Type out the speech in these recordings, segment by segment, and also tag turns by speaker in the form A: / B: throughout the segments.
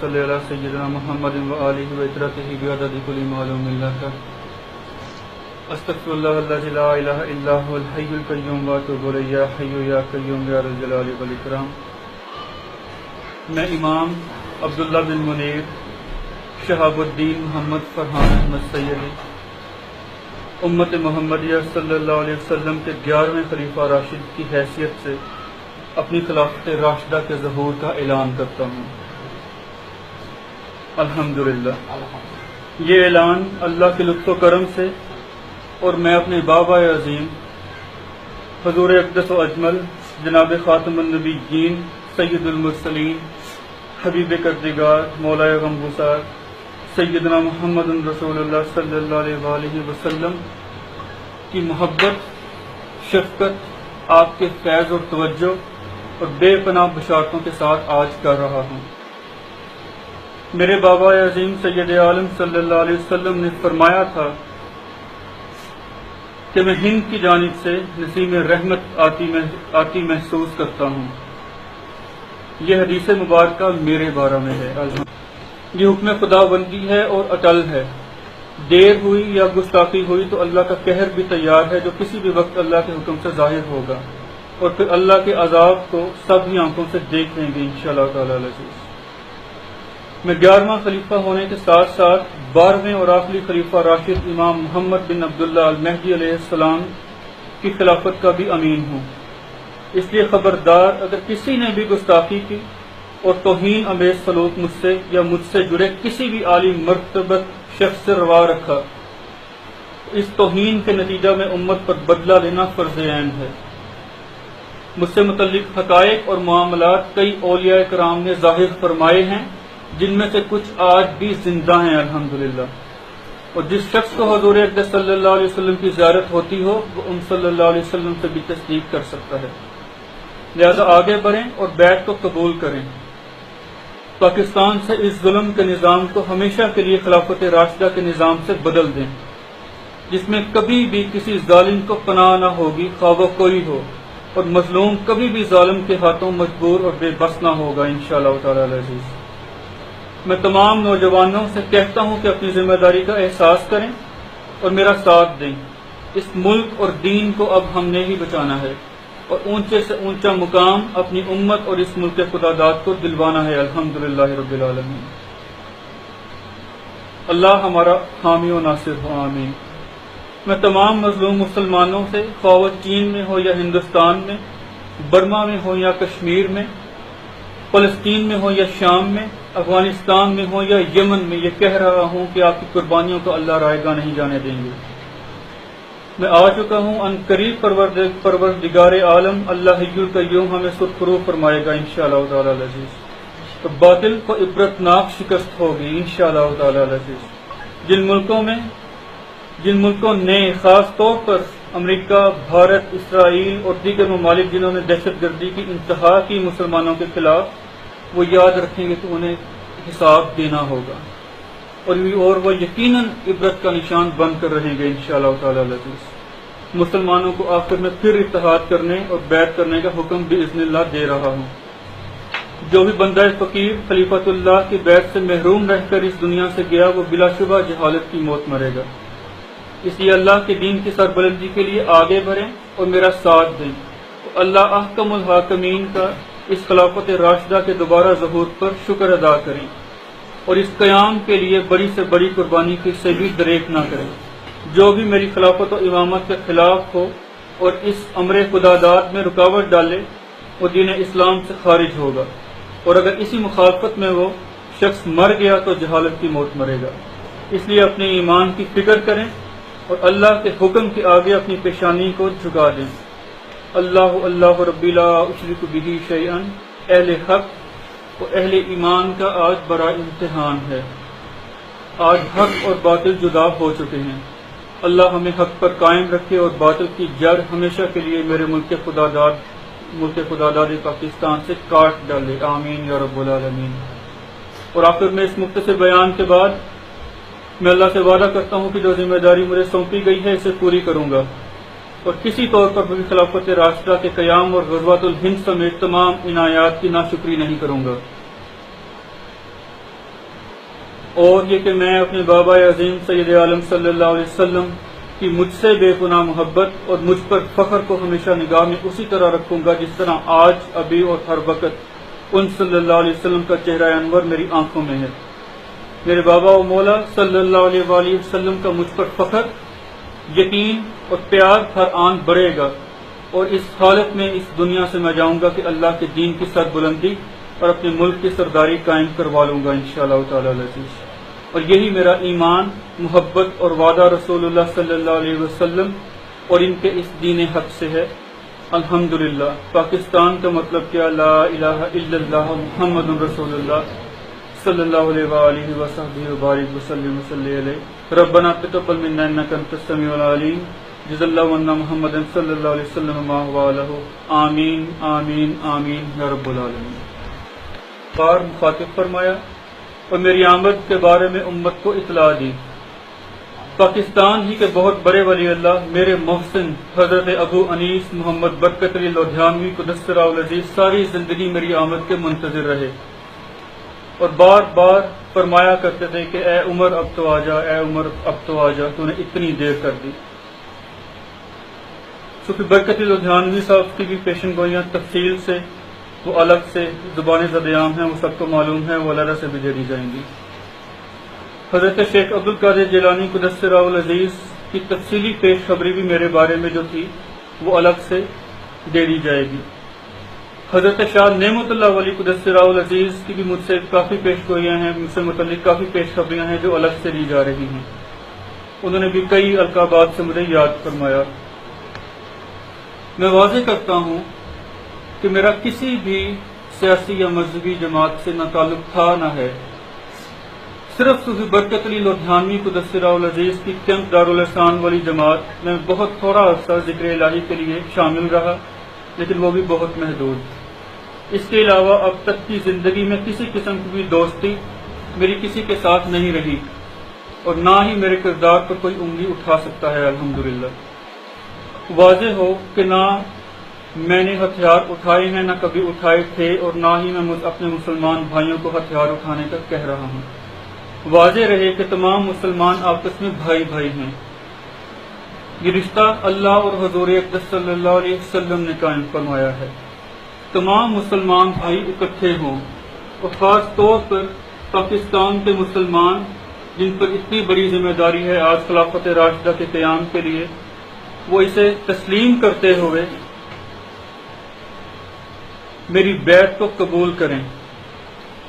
A: صلی علی سیدنا محمد و آلہ و اطرتہ بعدد کل معلوم لک استغفر اللہ الذی لا الہ الا هو الحی القیوم واتوب الیہ یا حی یا قیوم یا ذا الجلال والاکرام۔ میں امام عبداللہ بن منیر شہاب الدین محمد فرحان احمد سیدی امت محمدیہ صلی اللہ علیہ وسلم کے 11ویں خلیفہ راشد کی حیثیت سے اپنی خلافت راشدہ کے ظہور کا اعلان کرتا ہوں۔ الحمدللہ، یہ اعلان اللہ کے لطف و کرم سے اور میں اپنے بابا عظیم حضور اقدس و اجمل جناب خاتم النبیین سید المرسلین حبیب کردگار مولا غمگسار سیدنا محمد رسول اللہ صلی اللہ علیہ وآلہ وسلم کی محبت، شفقت، آپ کے فیض اور توجہ اور بے پناہ بشارتوں کے ساتھ آج کر رہا ہوں۔ میرے بابا عظیم سید عالم صلی اللہ علیہ وسلم نے فرمایا تھا کہ میں ہند کی جانب سے نسیم رحمت آتی محسوس کرتا ہوں۔ یہ حدیث مبارکہ میرے بارے میں ہے۔ یہ حکم خدا بندی ہے اور اٹل ہے۔ دیر ہوئی یا گستاخی ہوئی تو اللہ کا قہر بھی تیار ہے، جو کسی بھی وقت اللہ کے حکم سے ظاہر ہوگا، اور پھر اللہ کے عذاب کو سب ہی آنکھوں سے دیکھ لیں گے انشاءاللہ تعالی العزیز۔ میں 11واں خلیفہ ہونے کے ساتھ ساتھ 12ویں اور آخری خلیفہ راشد امام محمد بن عبداللہ المہدی علیہ السلام کی خلافت کا بھی امین ہوں۔ اس لیے خبردار، اگر کسی نے بھی گستاخی کی اور توہین امیز سلوک مجھ سے یا مجھ سے جڑے کسی بھی عالی مرتبت شخص سے روا رکھا، اس توہین کے نتیجہ میں امت پر بدلہ لینا فرض عین ہے۔ مجھ سے متعلق حقائق اور معاملات کئی اولیاء کرام نے ظاہر فرمائے ہیں، جن میں سے کچھ آج بھی زندہ ہیں الحمدللہ، اور جس شخص کو حضور اقدس صلی اللہ علیہ وسلم کی زیارت ہوتی ہو وہ ان صلی اللہ علیہ وسلم سے بھی تصدیق کر سکتا ہے۔ لہذا آگے بڑھیں اور بیعت کو قبول کریں۔ پاکستان سے اس ظلم کے نظام کو ہمیشہ کے لیے خلافت راشدہ کے نظام سے بدل دیں، جس میں کبھی بھی کسی ظالم کو پناہ نہ ہوگی، خواہ وہ کوئی ہو، اور مظلوم کبھی بھی ظالم کے ہاتھوں مجبور اور بے بس نہ ہوگا انشاءاللہ تعالی العزیز۔ میں تمام نوجوانوں سے کہتا ہوں کہ اپنی ذمہ داری کا احساس کریں اور میرا ساتھ دیں۔ اس ملک اور دین کو اب ہم نے ہی بچانا ہے، اور اونچے سے اونچا مقام اپنی امت اور اس ملک کے خدا داد کو دلوانا ہے الحمدللہ رب العالمین۔ اللہ ہمارا حامی و ناصر ہو، آمین۔ میں تمام مظلوم مسلمانوں سے، خواہ وہ چین میں ہو یا ہندوستان میں، برما میں ہو یا کشمیر میں، فلسطین میں ہو یا شام میں، افغانستان میں ہو یا یمن میں، یہ کہہ رہا ہوں کہ آپ کی قربانیوں کو اللہ رائے گاہ نہیں جانے دیں گے۔ میں آ چکا ہوں، ان قریب پروردگار عالم اللہ حی القیوم ہمیں سرخرو فرمائے گا انشاءاللہ تعالی العزیز، تو باطل کو عبرتناک شکست ہوگی انشاءاللہ تعالی العزیز۔ جن ملکوں نے خاص طور پر امریکہ، بھارت، اسرائیل اور دیگر ممالک جنہوں نے دہشت گردی کی انتہا کی مسلمانوں کے خلاف، وہ یاد رکھیں گے کہ انہیں حساب دینا ہوگا، اور وہ یقیناً عبرت کا نشان بن کر رہیں گے انشاءاللہ تعالی العزیز۔ مسلمانوں کو آخر میں پھر اتحاد کرنے اور بیعت کرنے کا حکم باذن اللہ دے رہا ہوں۔ جو بھی بندہ فقیر خلیفۃ اللہ کی بیعت سے محروم رہ کر اس دنیا سے گیا، وہ بلا شبہ جہالت کی موت مرے گا۔ اس لیے اللہ کے دین کی سربلندی کے لیے آگے بڑھیں اور میرا ساتھ دیں، اللہ احکم الحاکمین کا اس خلافت راشدہ کے دوبارہ ظہور پر شکر ادا کریں، اور اس قیام کے لیے بڑی سے بڑی قربانی سے بھی دریغ نہ کریں۔ جو بھی میری خلافت و امامت کے خلاف ہو اور اس امر خدا داد میں رکاوٹ ڈالے، وہ دین اسلام سے خارج ہوگا، اور اگر اسی مخالفت میں وہ شخص مر گیا تو جہالت کی موت مرے گا۔ اس لیے اپنے ایمان کی فکر کریں اور اللہ کے حکم کے آگے اپنی پیشانی کو جھکا دیں۔ اللہ اللہ ربی لا اشرک بہ شیئا، اہل حق و اہل ایمان کا آج بڑا امتحان ہے۔ آج حق اور باطل جدا ہو چکے ہیں۔ اللہ ہمیں حق پر قائم رکھے اور باطل کی جڑ ہمیشہ کے لیے میرے ملک خدا داد پاکستان سے کاٹ ڈالے، آمین یا رب العالمین۔ اور آخر میں اس مختصر بیان کے بعد میں اللہ سے وعدہ کرتا ہوں کہ جو ذمہ داری مجھے سونپی گئی ہے اسے پوری کروں گا، اور کسی طور پر بھی خلافت راشدہ کے قیام اور غزوۃ الہند سمیت تمام عنایات کی ناشکری نہیں کروں گا۔ اور یہ کہ میں اپنے بابا عظیم سید عالم صلی اللہ علیہ وسلم کی مجھ سے بے پناہ محبت اور مجھ پر فخر کو ہمیشہ نگاہ میں اسی طرح رکھوں گا جس طرح آج ابھی اور ہر وقت ان صلی اللہ علیہ وسلم کا چہرہ انور میری آنکھوں میں ہے۔ میرے بابا و مولا صلی اللہ علیہ وآلہ وسلم کا مجھ پر فخر، یقین اور پیار ہر آن بڑھے گا، اور اس حالت میں اس دنیا سے میں جاؤں گا کہ اللہ کے دین کی سربلندی اور اپنے ملک کی سرداری قائم کروا لوں گا انشاءاللہ تعالی العزیز۔ اور یہی میرا ایمان، محبت اور وعدہ رسول اللہ صلی اللہ علیہ وسلم اور ان کے اس دین حق سے ہے۔ الحمدللہ پاکستان کا مطلب کیا؟ لا الہ الا اللہ محمد رسول اللہ صلی اللہ علیہ وآلہ وصحبہ وبارک وسلم وصلی علیہ۔ ربنا تقبل منا انک انت السمیع العلیم، جز اللہ عنا محمد صلی اللہ علیہ وسلم ما هو له۔ آمین آمین آمین یا رب العالمین۔ بار مخاطب فرمایا اور میری آمد کے بارے میں امت کو اطلاع دی۔ پاکستان ہی کے بہت بڑے ولی اللہ میرے محسن حضرت ابو انیس محمد برکت علی لدھیانوی قدس سرہ العزیز ساری زندگی میری آمد کے منتظر رہے اور بار بار فرمایا کرتے تھے کہ اے عمر اب تو آ جا، اے عمر اب تو آ جا، تو نے اتنی دیر کر دی۔ صوفی برکت علی لدھیانوی صاحب کی بھی پیشن گوئیاں تفصیل سے وہ الگ سے زبان زدیام ہیں، وہ سب کو معلوم ہے، وہ علیحدہ سے بھی دے دی جائیں گی۔ حضرت شیخ عبدالقادر جیلانی قدس سرہ العزیز کی تفصیلی پیش خبری بھی میرے بارے میں جو تھی وہ الگ سے دے دی جائے گی۔ حضرت شاہ نعمت اللہ ولی قدس سرہ العزیز کی بھی مجھ سے کافی پیش گوئیاں ہیں، مجھ سے متعلق کافی پیش خبریاں ہیں جو الگ سے دی جا رہی ہیں۔ انہوں نے بھی کئی القابات سے مجھے یاد فرمایا۔ میں واضح کرتا ہوں کہ میرا کسی بھی سیاسی یا مذہبی جماعت سے نہ تعلق تھا نہ ہے، صرف صوفی برکت علی لدھیانوی قدس سرہ العزیز کی کیمپ دارالحسان والی جماعت میں بہت تھوڑا عرصہ ذکر الہی کے لیے شامل رہا، لیکن وہ بھی بہت محدود۔ اس کے علاوہ اب تک کی زندگی میں کسی قسم کی بھی دوستی میری کسی کے ساتھ نہیں رہی اور نہ ہی میرے کردار پر کوئی انگلی اٹھا سکتا ہے۔ الحمدللہ واضح ہو کہ نہ میں نے ہتھیار اٹھائے ہیں، نہ کبھی اٹھائے تھے، اور نہ ہی میں اپنے مسلمان بھائیوں کو ہتھیار اٹھانے کا کہہ رہا ہوں۔ واضح رہے کہ تمام مسلمان آپس میں بھائی بھائی ہیں۔ یہ رشتہ اللہ اور حضور اقدس صلی اللہ علیہ وسلم نے قائم فرمایا ہے۔ تمام مسلمان بھائی اکٹھے ہوں، اور خاص طور پر پاکستان کے مسلمان جن پر اتنی بڑی ذمہ داری ہے آج خلافت راشدہ کے قیام کے لیے، وہ اسے تسلیم کرتے ہوئے میری بیعت کو قبول کریں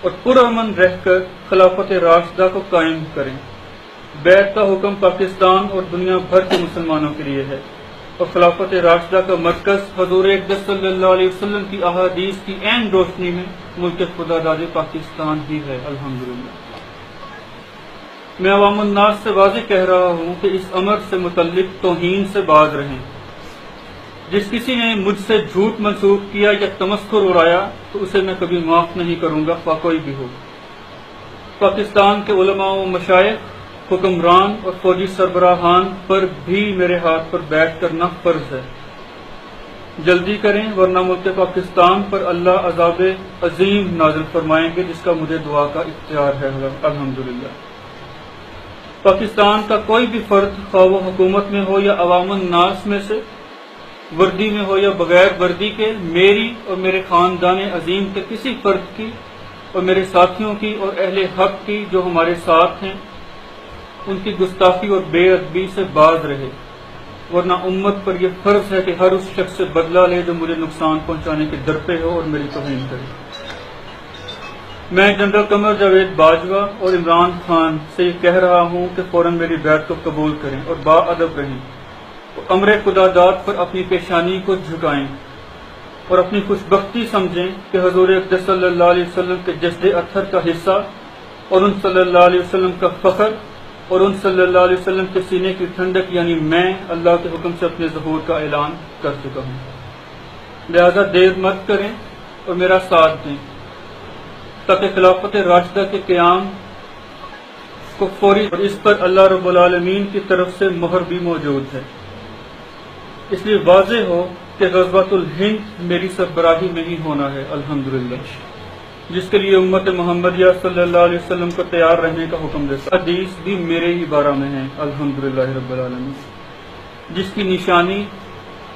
A: اور پرامن رہ کر خلافت راشدہ کو قائم کریں۔ بیعت کا حکم پاکستان اور دنیا بھر کے مسلمانوں کے لیے ہے، اور خلافت راشدہ کا مرکز حضور اقدس صلی اللہ علیہ وسلم کی احادیث کی عین روشنی میں ملک خدا داد پاکستان ہی ہے۔ الحمدللہ میں عوام الناس سے واضح کہہ رہا ہوں کہ اس امر سے متعلق توہین سے باز رہیں۔ جس کسی نے مجھ سے جھوٹ منسوخ کیا یا تمسخر اڑایا تو اسے میں کبھی معاف نہیں کروں گا، خواہ کوئی بھی ہو۔ پاکستان کے علماء و مشائخ، حکمران اور فوجی سربراہان پر بھی میرے ہاتھ پر بیٹھ کرنا فرض ہے۔ جلدی کریں ورنہ ملک پاکستان پر اللہ عذاب عظیم نازل فرمائیں گے، جس کا مجھے دعا کا اختیار ہے۔ الحمدللہ پاکستان کا کوئی بھی فرد، خواہ وہ حکومت میں ہو یا عوام الناس میں سے، وردی میں ہو یا بغیر وردی کے، میری اور میرے خاندان عظیم کے کسی فرد کی اور میرے ساتھیوں کی اور اہل حق کی جو ہمارے ساتھ ہیں، ان کی گستاخی اور بے ادبی سے باز رہے، ورنہ امت پر یہ فرض ہے کہ ہر اس شخص سے بدلہ لے جو مجھے نقصان پہنچانے کے درپے ہو اور میری توہین کرے۔ میں جنرل قمر جاوید باجوہ اور عمران خان سے یہ کہہ رہا ہوں کہ فوراً میری بیعت کو قبول کریں اور باادب رہیں، امر خدا داد پر اپنی پیشانی کو جھکائیں اور اپنی خوش بختی سمجھیں کہ حضور اقدس صلی اللہ علیہ وسلم کے جسد اطہر کا حصہ اور ان صلی اللہ علیہ وسلم کا فخر اور ان صلی اللہ علیہ وسلم کے سینے کی ٹھنڈک یعنی میں اللہ کے حکم سے اپنے ظہور کا اعلان کر چکا ہوں۔ لہذا دیر مت کریں اور میرا ساتھ دیں تاکہ خلافت راشدہ کے قیام کو فوری، اور اس پر اللہ رب العالمین کی طرف سے مہر بھی موجود ہے۔ اس لیے واضح ہو کہ غزوۃ الہند میری سربراہی میں ہی ہونا ہے۔ الحمدللہ جس کے لیے امت محمدیہ صلی اللہ علیہ وسلم کو تیار رہنے کا حکم دیتا ہے۔ حدیث بھی میرے ہی بارہ میں ہے، الحمدللہ رب العالمین، جس کی نشانی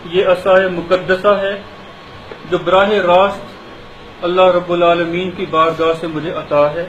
A: یہ عصائے مقدسہ ہے جو براہ راست اللہ رب العالمین کی بارگاہ سے مجھے عطا ہے۔